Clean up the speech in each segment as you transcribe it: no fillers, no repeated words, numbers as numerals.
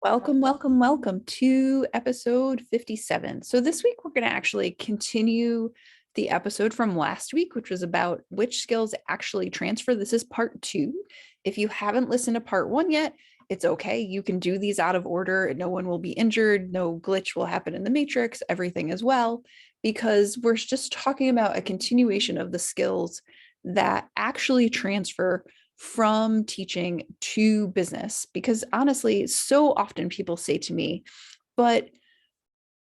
Welcome, welcome, welcome to episode 57. So this week we're going to actually continue the episode from last week, which was about which skills actually transfer. This is part two. If you haven't listened to part one yet, it's okay. You can do these out of order. No one will be injured. No glitch will happen in the matrix, everything as well, because we're just talking about a continuation of the skills that actually transfer from teaching to business. Because honestly, so often people say to me, but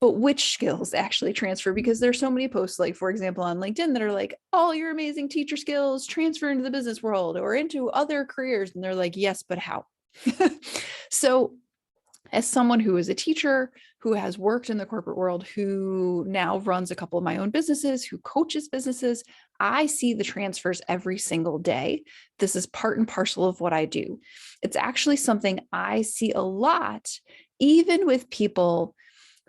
which skills actually transfer? Because there's so many posts, like for example on LinkedIn, that are like, all your amazing teacher skills transfer into the business world or into other careers, and they're like, yes, but how? So as someone who is a teacher, who has worked in the corporate world, who now runs a couple of my own businesses, who coaches businesses, I see the transfers every single day. This is part and parcel of what I do. It's actually something I see a lot, even with people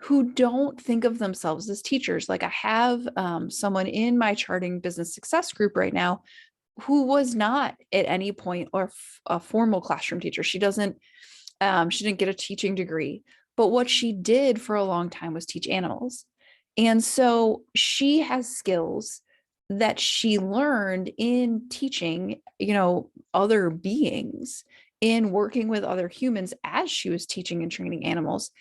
who don't think of themselves as teachers. Like I have someone in my charting business success group right now who was not at any point or a formal classroom teacher. She didn't get a teaching degree, but what she did for a long time was teach animals. And so she has skills that she learned in teaching, other beings, in working with other humans as she was teaching and training animals,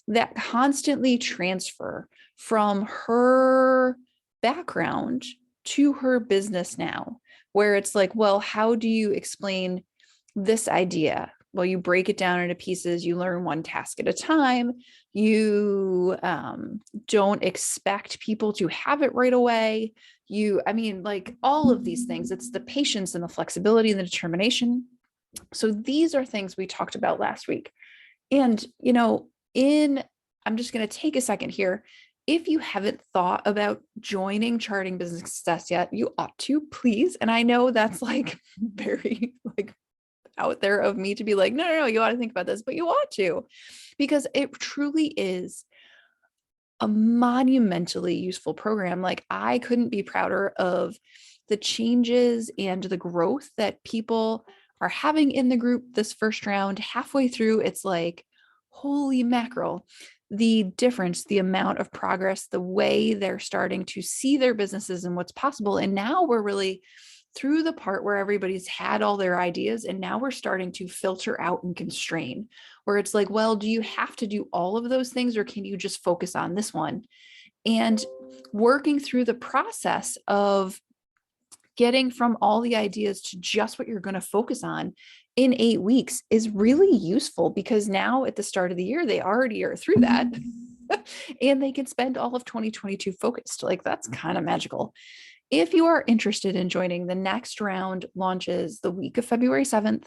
that constantly transfer from her background to her business now, where it's like, well, how do you explain this idea? Well, you break it down into pieces. You learn one task at a time. You don't expect people to have it right away. Like all of these things, it's the patience and the flexibility and the determination. So these are things we talked about last week. And, I'm just going to take a second here. If you haven't thought about joining Charting Business Success yet, you ought to, please. And I know that's like very like out there of me to be like, no, you ought to think about this, but you ought to, because it truly is a monumentally useful program. Like I couldn't be prouder of the changes and the growth that people are having in the group this first round. Halfway through, it's like, holy mackerel, the difference, the amount of progress, the way they're starting to see their businesses and what's possible. And now we're really through the part where everybody's had all their ideas, and now we're starting to filter out and constrain, where it's like, well, do you have to do all of those things, or can you just focus on this one? And working through the process of getting from all the ideas to just what you're going to focus on in 8 weeks is really useful, because now at the start of the year, they already are through that. And they can spend all of 2022 focused. Like that's kind of magical. If you are interested in joining, the next round launches the week of February 7th.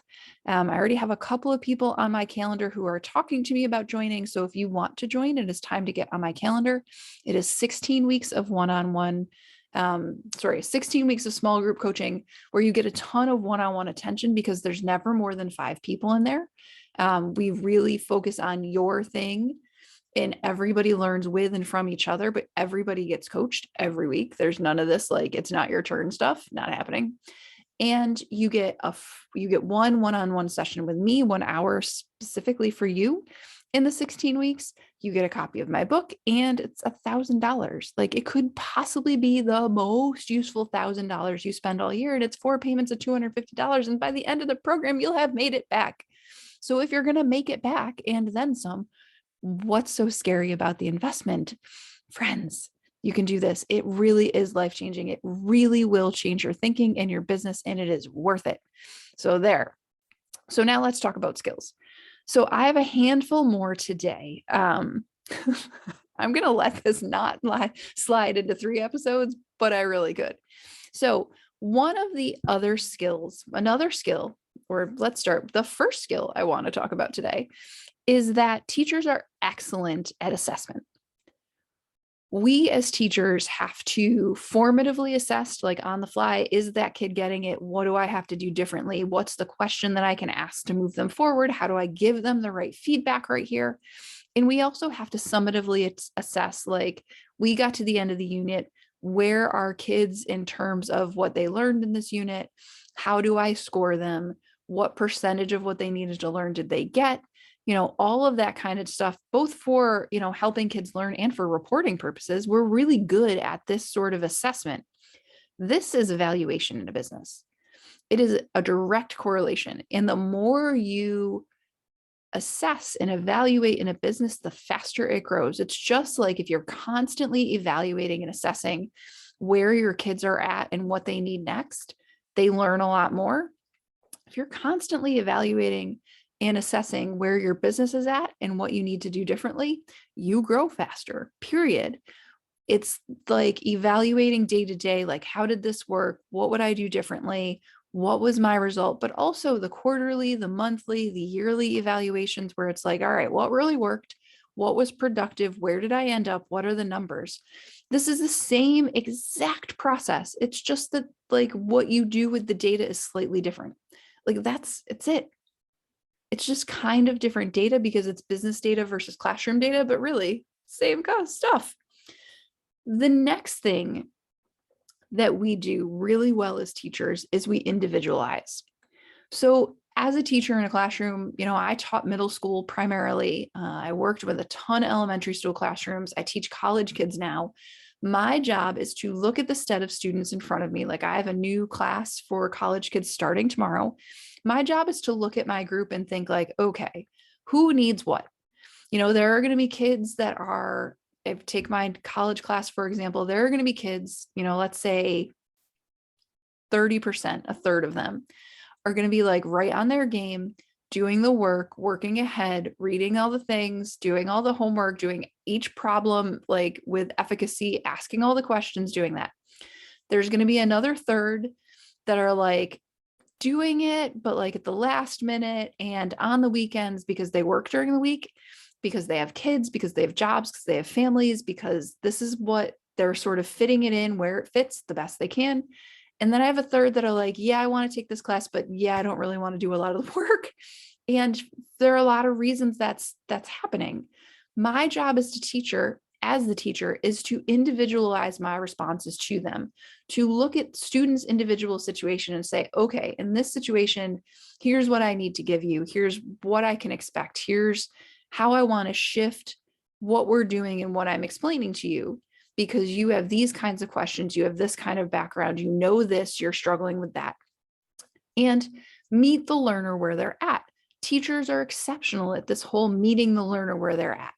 I already have a couple of people on my calendar who are talking to me about joining. So if you want to join, it is time to get on my calendar. It is 16 weeks of 16 weeks of small group coaching, where you get a ton of one-on-one attention, because there's never more than 5 people in there. We really focus on your thing, and everybody learns with and from each other, but everybody gets coached every week. There's none of this, like, it's not your turn stuff, not happening. And you get one one-on-one session with me, 1 hour specifically for you. In the 16 weeks, you get a copy of my book, and it's $1,000. Like it could possibly be the most useful $1,000 you spend all year. And it's 4 payments of $250. And by the end of the program, you'll have made it back. So if you're going to make it back and then some, what's so scary about the investment? Friends, you can do this. It really is life-changing. It really will change your thinking and your business, and it is worth it. So now let's talk about skills. So I have a handful more today. I'm going to let this not slide into 3 episodes, but I really could. So one of the other skills, another skill, or let's start, the first skill I want to talk about today, is that teachers are excellent at assessment. We as teachers have to formatively assess, like on the fly, is that kid getting it? What do I have to do differently? What's the question that I can ask to move them forward? How do I give them the right feedback right here? And we also have to summatively assess, like, we got to the end of the unit. Where are kids in terms of what they learned in this unit? How do I score them? What percentage of what they needed to learn did they get? all of that kind of stuff, both for, helping kids learn and for reporting purposes. We're really good at this sort of assessment. This is evaluation in a business. It is a direct correlation. And the more you assess and evaluate in a business, the faster it grows. It's just like if you're constantly evaluating and assessing where your kids are at and what they need next, they learn a lot more. If you're constantly evaluating and assessing where your business is at and what you need to do differently, you grow faster, period. It's like evaluating day to day, like, how did this work? What would I do differently? What was my result? But also the quarterly, the monthly, the yearly evaluations where it's like, all right, what really worked? What was productive? Where did I end up? What are the numbers? This is the same exact process. It's just that like what you do with the data is slightly different. Like it's it. It's just kind of different data because it's business data versus classroom data, but really same kind of stuff. The next thing that we do really well as teachers is we individualize. So as a teacher in a classroom, I taught middle school primarily. I worked with a ton of elementary school classrooms. I teach college kids now. My job is to look at the set of students in front of me. Like I have a new class for college kids starting tomorrow. My job is to look at my group and think like, okay, who needs what? There are going to be kids that are, if take my college class, for example, there are going to be kids, let's say 30%, a third of them are going to be like right on their game, doing the work, working ahead, reading all the things, doing all the homework, doing each problem like with efficacy, asking all the questions, doing that. There's going to be another third that are like doing it, but like at the last minute and on the weekends because they work during the week, because they have kids, because they have jobs, because they have families, because this is what they're sort of fitting it in where it fits the best they can. And then I have a third that are like, yeah, I want to take this class, but yeah, I don't really want to do a lot of the work. And there are a lot of reasons that's happening. My job as the teacher is to individualize my responses to them, to look at students' individual situation and say, okay, in this situation, here's what I need to give you. Here's what I can expect. Here's how I want to shift what we're doing and what I'm explaining to you, because you have these kinds of questions, you have this kind of background, this, you're struggling with that. And meet the learner where they're at. Teachers are exceptional at this whole meeting the learner where they're at.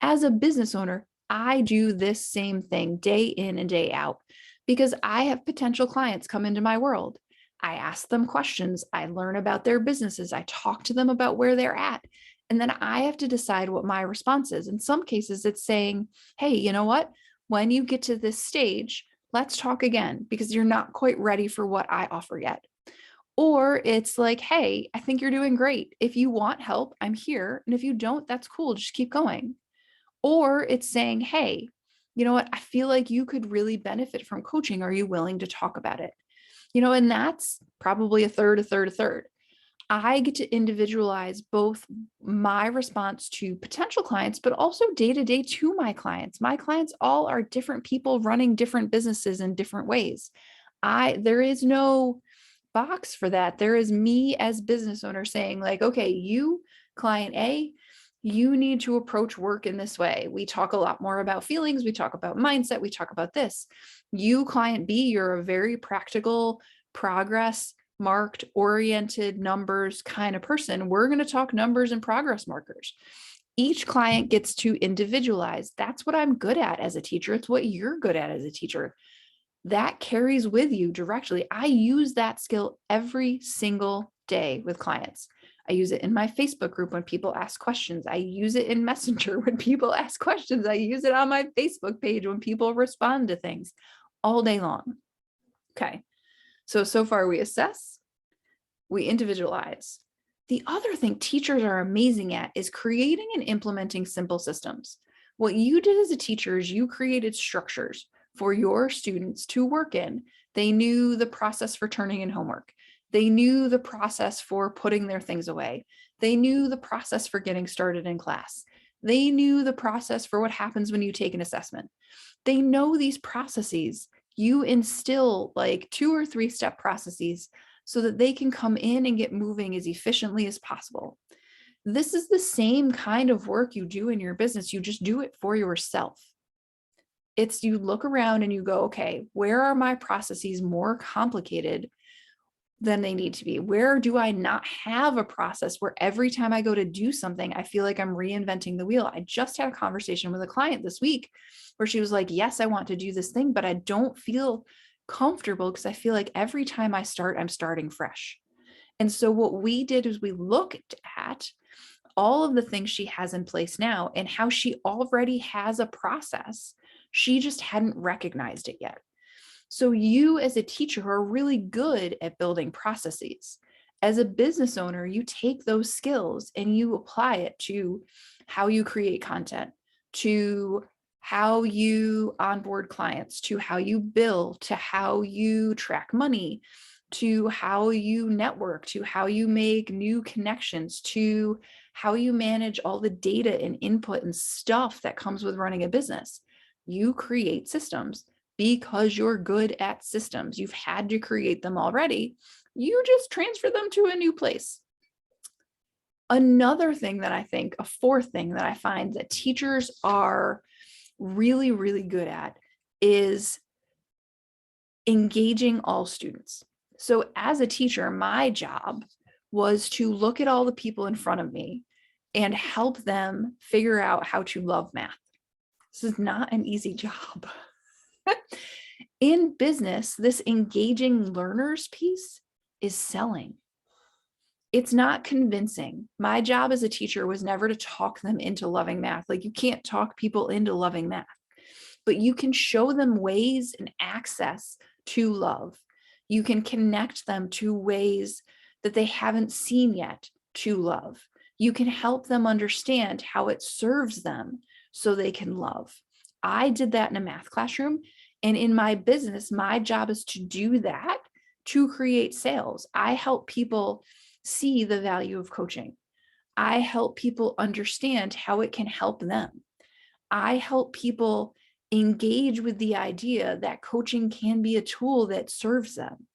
As a business owner, I do this same thing day in and day out because I have potential clients come into my world. I ask them questions. I learn about their businesses. I talk to them about where they're at. And then I have to decide what my response is. In some cases, it's saying, hey, you know what? When you get to this stage, let's talk again because you're not quite ready for what I offer yet. Or it's like, hey, I think you're doing great. If you want help, I'm here. And if you don't, that's cool. Just keep going. Or it's saying, hey, you know what? I feel like you could really benefit from coaching. Are you willing to talk about it? And that's probably a third, a third, a third. I get to individualize both my response to potential clients, but also day to day to my clients. My clients all are different people running different businesses in different ways. There is no box for that. There is me as business owner saying like, okay, you client A, you need to approach work in this way. We talk a lot more about feelings. We talk about mindset. We talk about this. You client B, you're a very practical, progress marked, oriented, numbers kind of person. We're going to talk numbers and progress markers. Each client gets to individualize. That's what I'm good at as a teacher. It's what you're good at as a teacher. That carries with you directly. I use that skill every single day with clients. I use it in my Facebook group when people ask questions. I use it in Messenger when people ask questions. I use it on my Facebook page when people respond to things all day long. Okay. So far we assess, we individualize. The other thing teachers are amazing at is creating and implementing simple systems. What you did as a teacher is you created structures for your students to work in. They knew the process for turning in homework. They knew the process for putting their things away. They knew the process for getting started in class. They knew the process for what happens when you take an assessment. They know these processes. You instill like 2 or 3 step processes so that they can come in and get moving as efficiently as possible. This is the same kind of work you do in your business. You just do it for yourself. It's you look around and you go, okay, where are my processes more complicated than they need to be? Where do I not have a process where every time I go to do something, I feel like I'm reinventing the wheel? I just had a conversation with a client this week where she was like, yes, I want to do this thing, but I don't feel comfortable because I feel like every time I start, I'm starting fresh. And so what we did is we looked at all of the things she has in place now and how she already has a process. She just hadn't recognized it yet. So you as a teacher are really good at building processes. As a business owner, you take those skills and you apply it to how you create content, to how you onboard clients, to how you bill, to how you track money, to how you network, to how you make new connections, to how you manage all the data and input and stuff that comes with running a business. You create systems because you're good at systems. You've had to create them already. You just transfer them to a new place. Another thing that I think, a fourth thing that I find that teachers are really, really good at is engaging all students. So as a teacher, my job was to look at all the people in front of me and help them figure out how to love math. This is not an easy job. In business, this engaging learners piece is selling. It's not convincing. My job as a teacher was never to talk them into loving math. Like, you can't talk people into loving math, but you can show them ways and access to love. You can connect them to ways that they haven't seen yet to love. You can help them understand how it serves them so they can love. I did that in a math classroom. And in my business, my job is to do that to create sales. I help people see the value of coaching. I help people understand how it can help them. I help people engage with the idea that coaching can be a tool that serves them.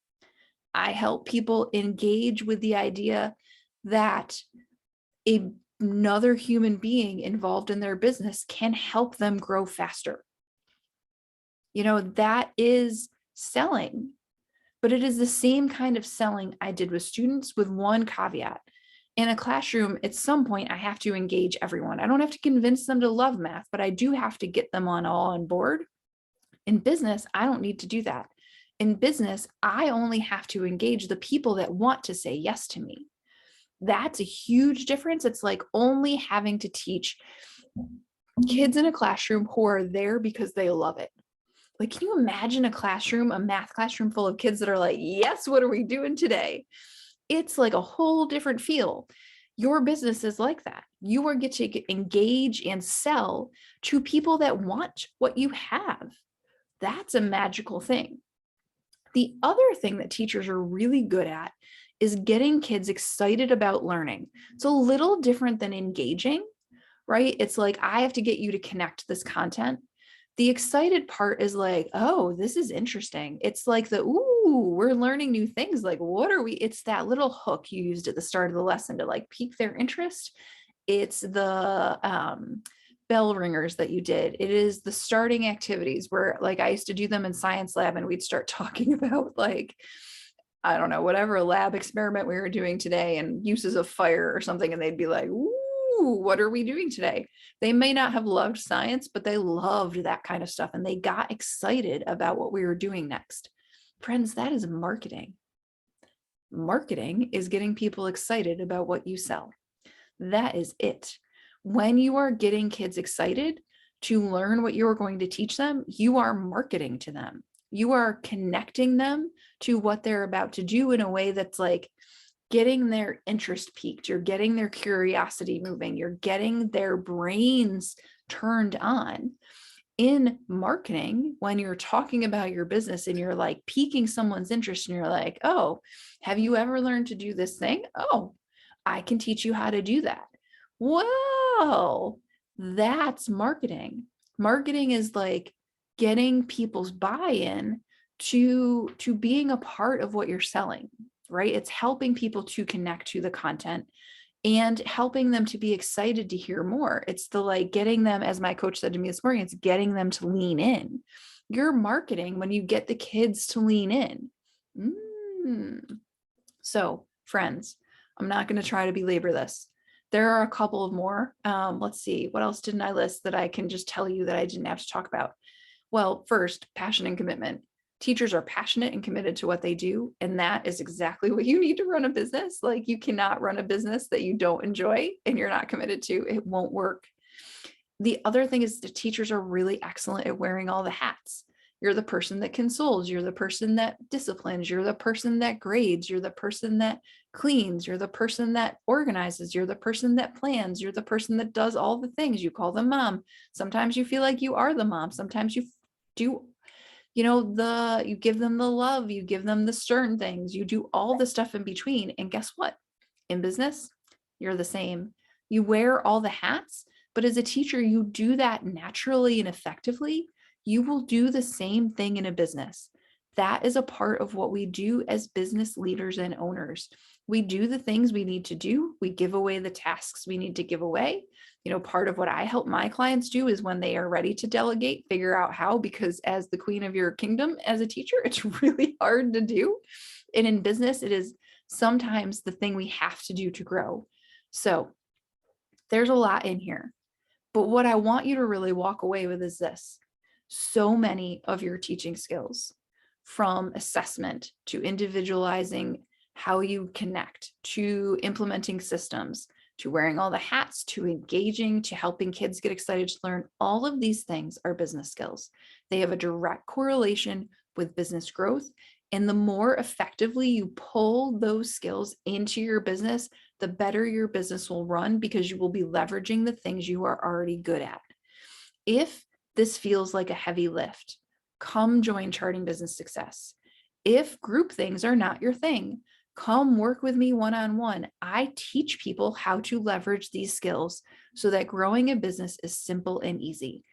I help people engage with the idea that another human being involved in their business can help them grow faster. You know, that is selling, but it is the same kind of selling I did with students, with one caveat. In a classroom, at some point, I have to engage everyone. I don't have to convince them to love math, but I do have to get them all on board. In business, I don't need to do that. In business, I only have to engage the people that want to say yes to me. That's a huge difference. It's like only having to teach kids in a classroom who are there because they love it. Like, can you imagine a classroom, a math classroom full of kids that are like, yes, what are we doing today? It's like a whole different feel. Your business is like that. You are get to engage and sell to people that want what you have. That's a magical thing. The other thing that teachers are really good at is getting kids excited about learning. It's a little different than engaging, right? It's like, I have to get you to connect this content. The excited part is like, oh, this is interesting. It's like ooh, we're learning new things. Like, what are we? It's that little hook you used at the start of the lesson to like pique their interest. It's the bell ringers that you did. It is the starting activities where, like, I used to do them in science lab and we'd start talking about, like, I don't know, whatever lab experiment we were doing today and uses of fire or something. And they'd be like, ooh, what are we doing today? They may not have loved science, but they loved that kind of stuff. And they got excited about what we were doing next. Friends, that is marketing. Marketing is getting people excited about what you sell. That is it. When you are getting kids excited to learn what you're going to teach them, you are marketing to them. You are connecting them to what they're about to do in a way that's like getting their interest piqued. You're getting their curiosity moving. You're getting their brains turned on. In marketing, when you're talking about your business and you're like piquing someone's interest and you're like, oh, have you ever learned to do this thing? Oh, I can teach you how to do that. Whoa, that's marketing. Marketing is like getting people's buy-in to being a part of what you're selling, right? It's helping people to connect to the content and helping them to be excited to hear more. It's the like getting them, as my coach said to me this morning, it's getting them to lean in. You're marketing when you get the kids to lean in. So friends, I'm not going to try to belabor this. There are a couple of more. Let's see, what else didn't I list that I can just tell you that I didn't have to talk about? Well, first, passion and commitment. Teachers are passionate and committed to what they do, and that is exactly what you need to run a business. Like, you cannot run a business that you don't enjoy and you're not committed to. It won't work. The other thing is the teachers are really excellent at wearing all the hats. You're the person that consoles, you're the person that disciplines, you're the person that grades, you're the person that cleans, you're the person that organizes, you're the person that plans, you're the person that does all the things. You call them mom. Sometimes you feel like you are the mom. Sometimes you do, you give them the love, you give them the stern things, you do all the stuff in between. And guess what? In business, you're the same. You wear all the hats, but as a teacher, you do that naturally and effectively. You will do the same thing in a business. That is a part of what we do as business leaders and owners. We do the things we need to do. We give away the tasks we need to give away. Part of what I help my clients do is when they are ready to delegate, figure out how, because as the queen of your kingdom, as a teacher, it's really hard to do. And in business, it is sometimes the thing we have to do to grow. So there's a lot in here. But what I want you to really walk away with is this. So many of your teaching skills, from assessment to individualizing how you connect, to implementing systems, to wearing all the hats, to engaging, to helping kids get excited to learn, all of these things are business skills. They have a direct correlation with business growth. And the more effectively you pull those skills into your business, the better your business will run, because you will be leveraging the things you are already good at. If this feels like a heavy lift, come join Charting Business Success. If group things are not your thing, come work with me one-on-one. I teach people how to leverage these skills so that growing a business is simple and easy.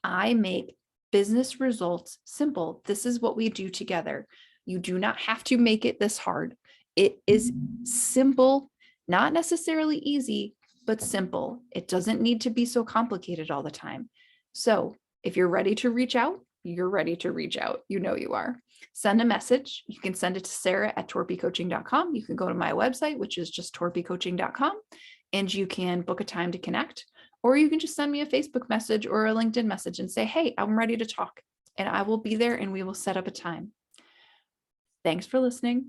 I make business results simple. This is what we do together. You do not have to make it this hard. It is simple, not necessarily easy, but simple. It doesn't need to be so complicated all the time. So if you're ready to reach out, you're ready to reach out. You know you are. Send a message. You can send it to sarah@torpycoaching.com. You can go to my website, which is just torpycoaching.com, and you can book a time to connect. Or you can just send me a Facebook message or a LinkedIn message and say, hey, I'm ready to talk. And I will be there and we will set up a time. Thanks for listening.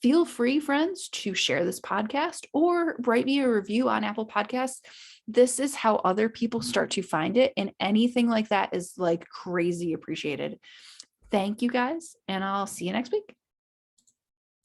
Feel free, friends, to share this podcast or write me a review on Apple Podcasts. This is how other people start to find it. And anything like that is like crazy appreciated. Thank you guys, and I'll see you next week.